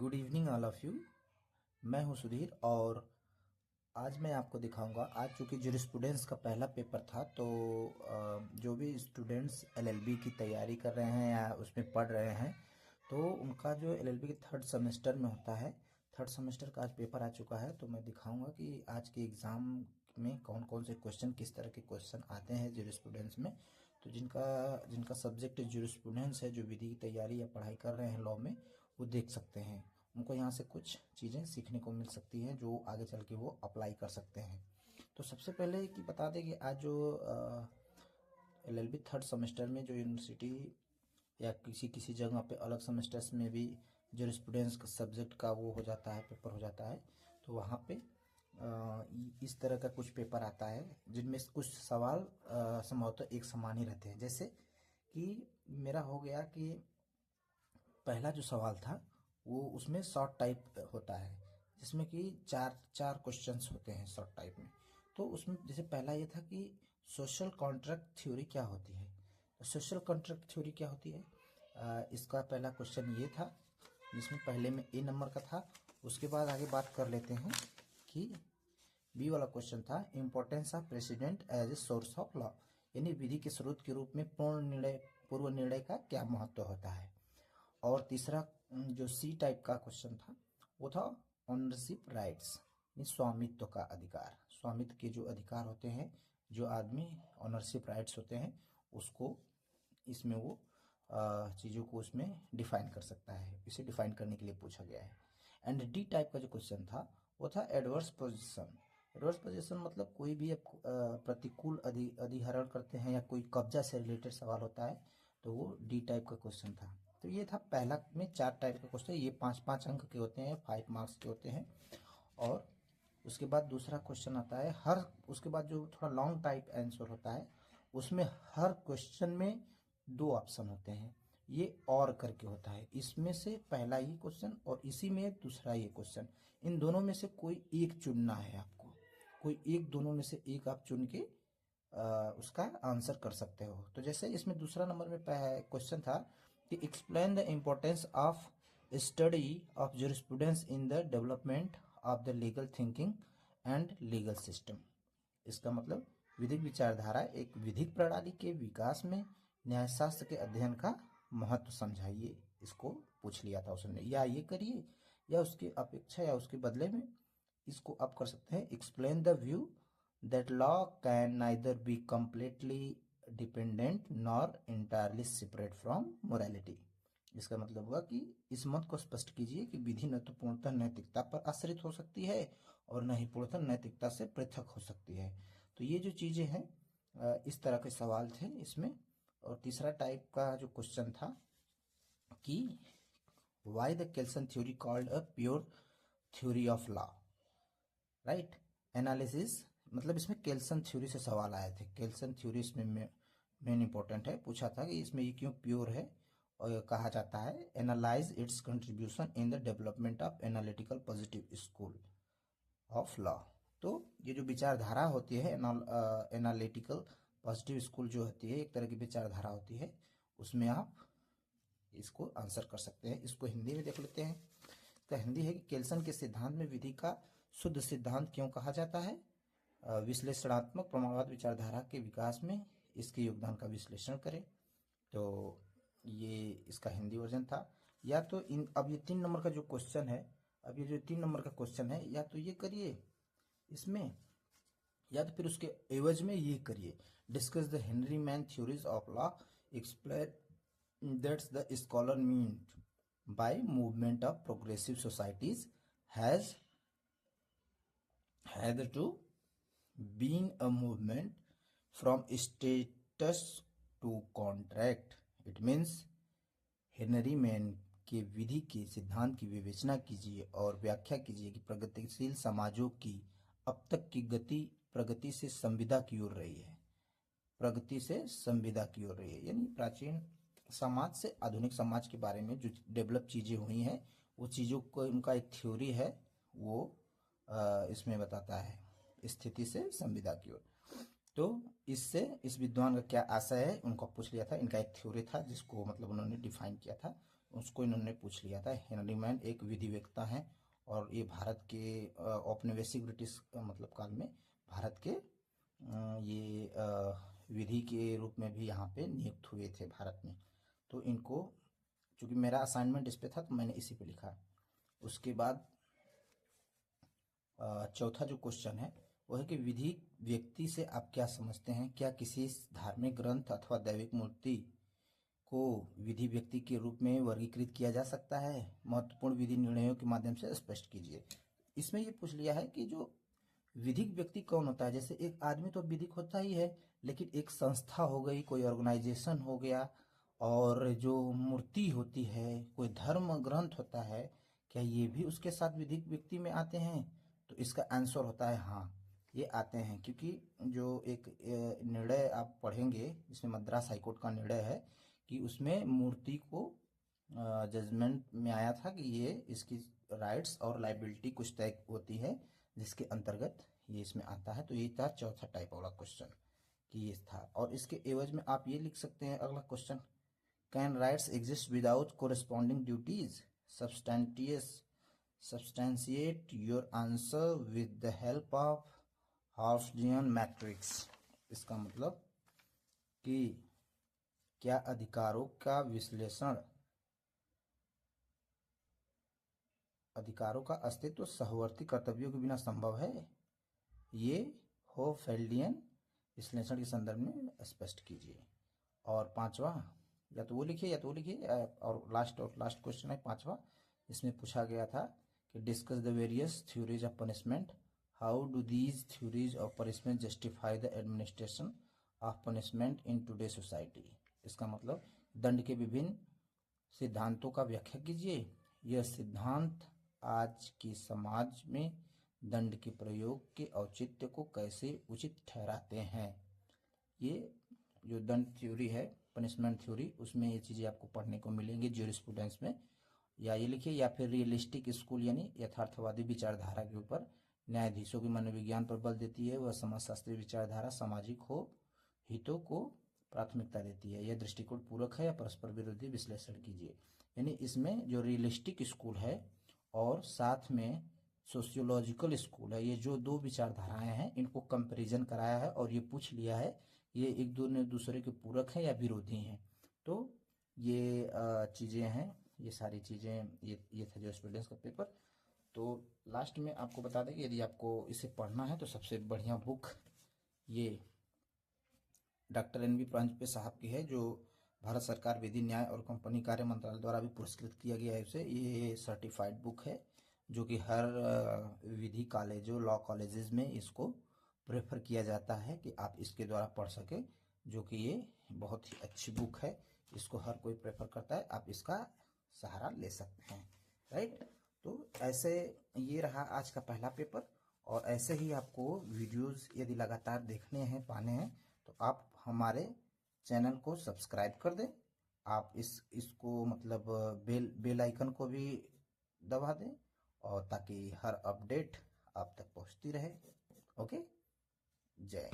Good evening all of you. मैं हूं सुधीर और आज मैं आपको दिखाऊंगा। आज चूंकि ज्यूरिस्प्रूडेंस का पहला पेपर था तो जो भी स्टूडेंट्स एलएलबी की तैयारी कर रहे हैं या उसमें पढ़ रहे हैं तो उनका जो एलएलबी के थर्ड सेमेस्टर में होता है, थर्ड सेमेस्टर का आज पेपर आ चुका है। तो मैं दिखाऊंगा कि आज के एग्ज़ाम में कौन कौन से क्वेश्चन, किस तरह के क्वेश्चन आते हैं ज्यूरिस्प्रूडेंस में। तो जिनका जिनका सब्जेक्ट ज्यूरिस्प्रूडेंस है, जो विधि की तैयारी या पढ़ाई कर रहे हैं लॉ में, वो देख सकते हैं। उनको यहाँ से कुछ चीज़ें सीखने को मिल सकती हैं जो आगे चल के वो अप्लाई कर सकते हैं। तो सबसे पहले कि बता दें कि आज जो एलएलबी थर्ड सेमेस्टर में जो यूनिवर्सिटी या किसी किसी जगह पे अलग सेमेस्टर्स में भी ज्यूरिस्प्रूडेंस का सब्जेक्ट का वो हो जाता है, पेपर हो जाता है। तो वहाँ पे इस तरह का कुछ पेपर आता है जिनमें से कुछ सवाल संभवतः एक समान ही रहते हैं। जैसे कि मेरा हो गया कि पहला जो सवाल था वो उसमें शॉर्ट टाइप होता है, जिसमें कि चार चार क्वेश्चंस होते हैं शॉर्ट टाइप में। तो उसमें जैसे पहला ये था कि सोशल कॉन्ट्रैक्ट थ्योरी क्या होती है। तो सोशल कॉन्ट्रैक्ट थ्योरी क्या होती है, इसका पहला क्वेश्चन ये था, जिसमें पहले में ए नंबर का था। उसके बाद आगे बात कर लेते हैं कि बी वाला क्वेश्चन था importance of precedent as a source of law, यानी विधि के स्रोत के रूप में पूर्व निर्णय का क्या महत्व होता है। और तीसरा जो सी टाइप का क्वेश्चन था वो था ओनरशिप राइट्स, स्वामित्व का अधिकार। स्वामित्व के जो अधिकार होते हैं, जो आदमी ओनरशिप राइट्स होते हैं, उसको इसमें वो चीज़ों को उसमें डिफाइन कर सकता है। इसे डिफाइन करने के लिए पूछा गया है। एंड डी टाइप का जो क्वेश्चन था वो था एडवर्स पोजिशन। एडवर्स पोजिशन मतलब कोई भी प्रतिकूल अधिहरण करते हैं या कोई कब्जा से रिलेटेड सवाल होता है, तो वो डी टाइप का क्वेश्चन था। तो ये था पहला में चार टाइप का क्वेश्चन, ये 5-5 अंक के होते हैं, 5 मार्क्स के होते हैं। और उसके बाद दूसरा क्वेश्चन आता है उसके बाद जो थोड़ा लॉन्ग टाइप आंसर होता है, उसमें हर क्वेश्चन में 2 ऑप्शन होते हैं। ये और करके होता है, इसमें से पहला ये क्वेश्चन और इसी में दूसरा ये क्वेश्चन, इन दोनों में से कोई एक चुनना है आपको। कोई एक दोनों में से एक आप चुन के उसका आंसर कर सकते हो। तो जैसे इसमें दूसरा नंबर में क्वेश्चन था कि explain the importance of study of jurisprudence in the development of the legal thinking and legal system. इसका मतलब विधिक विचारधारा एक विधिक प्रणाली के विकास में न्यायशास्त्र के अध्ययन का महत्व समझाइए। इसको पूछ लिया था उसने, या ये करिए या उसकी अपेक्षा या उसके बदले में। इसको आप कर सकते हैं explain the view that law can neither be completely dependent nor entirely separate from morality. इसका मतलब हुआ कि इस मत को स्पष्ट कीजिए कि विधि न तो पूर्णतः नैतिकता पर आश्रित हो सकती है और न ही पूर्णतः नैतिकता से पृथक हो सकती है। तो ये जो चीजें हैं, इस तरह के सवाल थे इसमें। और तीसरा टाइप का जो क्वेश्चन था कि why the Kelsen theory called a pure theory of law, right. Analysis मतलब इसमें केल्सन थ्योरी से सवाल आए थे। केल्सन थ्योरी इसमें मेन इंपॉर्टेंट है, पूछा था कि इसमें ये क्यों प्योर है। और कहा जाता है analyse it's contribution in the development of analytical positive school of law. तो ये जो विचारधारा होती है, एनालिटिकल पॉजिटिव स्कूल जो होती है, एक तरह की विचारधारा होती है, उसमें आप इसको आंसर कर सकते हैं। इसको हिंदी में देख लेते हैं। तो हिंदी है कि केल्सन के सिद्धांत में विधि का शुद्ध सिद्धांत क्यों कहा जाता है। विश्लेषणात्मक प्रमाणवाद विचारधारा के विकास में इसके योगदान का विश्लेषण करें। तो ये इसका हिंदी वर्जन था। या तो अब ये 3 नंबर का जो क्वेश्चन है, अब ये जो 3 नंबर का क्वेश्चन है, या तो ये करिए इसमें, या तो फिर उसके एवज में ये करिए discuss the Henry man theories of law, explain that's the scholar mean by movement of progressive societies has had to being a movement from status to contract. It means Henry man के विधि के सिद्धांत की विवेचना कीजिए और व्याख्या कीजिए कि प्रगतिशील समाजों की अब तक की गति प्रगति से संविदा की ओर रही है। प्रगति से संविदा की ओर रही है यानी प्राचीन समाज से आधुनिक समाज के बारे में जो डेवलप चीजें हुई हैं, वो चीजों को उनका एक थ्योरी है, वो इसमें बताता है स्थिति से संविदा की ओर। तो इससे इस विद्वान का क्या आशय है उनको पूछ लिया था। इनका एक थ्योरी था जिसको मतलब उन्होंने डिफाइन किया था। उसको इन्होंने पूछ लिया था। हेनरी मैन एक विधिवेत्ता हैं और ये भारत के औपनिवेशिक ब्रिटिश मतलब काल में भारत के ये विधि के रूप में भी यहाँ पे नियुक्त हुए थे भारत में। तो इनको, चूंकि मेरा असाइनमेंट इस पे था तो मैंने इसी पे लिखा। उसके बाद चौथा जो क्वेश्चन है वो है कि विधि व्यक्ति से आप क्या समझते हैं? क्या किसी धार्मिक ग्रंथ अथवा दैविक मूर्ति को विधि व्यक्ति के रूप में वर्गीकृत किया जा सकता है? महत्वपूर्ण विधि निर्णयों के माध्यम से स्पष्ट कीजिए। इसमें ये पूछ लिया है कि जो विधिक व्यक्ति कौन होता है। जैसे एक आदमी तो विधिक होता ही है, लेकिन एक संस्था हो गई, कोई ऑर्गेनाइजेशन हो गया, और जो मूर्ति होती है, कोई धर्म ग्रंथ होता है, क्या ये भी उसके साथ विधिक व्यक्ति में आते हैं? तो इसका आंसर होता है हाँ, ये आते हैं। क्योंकि जो एक निर्णय आप पढ़ेंगे जिसमें मद्रास हाईकोर्ट का निर्णय है कि उसमें मूर्ति को जजमेंट में आया था कि ये इसकी राइट्स और लाइबिलिटी कुछ तय होती है, जिसके अंतर्गत ये इसमें आता है। तो ये था चौथा टाइप वाला क्वेश्चन कि ये था। और इसके एवज में आप ये लिख सकते हैं अगला question, can rights exist without corresponding duties? Substantiate your answer with the help of हाउसजियन मैट्रिक्स। इसका मतलब कि क्या अधिकारों का विश्लेषण, अधिकारों का अस्तित्व सहवर्ती कर्तव्यों के बिना संभव है? ये होफेल्डियन विश्लेषण के संदर्भ में स्पष्ट कीजिए। और पांचवा, या तो वो लिखिए या तो वो लिखिए। और लास्ट क्वेश्चन है पांचवा, इसमें पूछा गया था कि discuss the various theories of punishment, how do these theories of punishment justify the administration of punishment in today society. इसका मतलब दंड के विभिन्न सिद्धांतों का व्याख्या कीजिए। यह सिद्धांत आज के समाज में दंड के प्रयोग के औचित्य को कैसे उचित ठहराते हैं। ये जो दंड थ्योरी है, पनिशमेंट थ्योरी, उसमें ये चीज़ें आपको पढ़ने को मिलेंगी ज्यूरिस्प्रूडेंस में। या ये लिखिए, या फिर रियलिस्टिक स्कूल यानी यथार्थवादी विचारधारा के ऊपर न्यायाधीशों के मनोविज्ञान पर बल देती है। वह समाजशास्त्री विचारधारा सामाजिक हितों को प्राथमिकता देती है। यह दृष्टिकोण पूरक है या परस्पर विरोधी? विश्लेषण कीजिए। यानी इसमें जो रियलिस्टिक स्कूल है और साथ में सोशियोलॉजिकल स्कूल है, ये जो दो विचारधाराएं हैं, इनको कंपैरिजन कराया है और ये पूछ लिया है ये एक दूसरे के पूरक हैं या विरोधी हैं। तो ये चीज़ें हैं, ये सारी चीज़ें, ये था जो स्टूडेंट्स का पेपर। तो लास्ट में आपको बता दें कि यदि आपको इसे पढ़ना है तो सबसे बढ़िया बुक ये डॉक्टर NV प्रांजपे साहब की है, जो भारत सरकार विधि न्याय और कंपनी कार्य मंत्रालय द्वारा भी पुरस्कृत किया गया है उसे। ये सर्टिफाइड बुक है जो कि हर विधि कॉलेजों, लॉ कॉलेजेस में इसको प्रेफर किया जाता है कि आप इसके द्वारा पढ़ सके, जो कि ये बहुत ही अच्छी बुक है। इसको हर कोई प्रेफर करता है, आप इसका सहारा ले सकते हैं। राइट, तो ऐसे ये रहा आज का पहला पेपर। और ऐसे ही आपको वीडियोस यदि लगातार देखने हैं, पाने हैं, तो आप हमारे चैनल को सब्सक्राइब कर दें। आप इसको मतलब बेल आइकन को भी दबा दें, और ताकि हर अपडेट आप तक पहुंचती रहे। ओके, जय।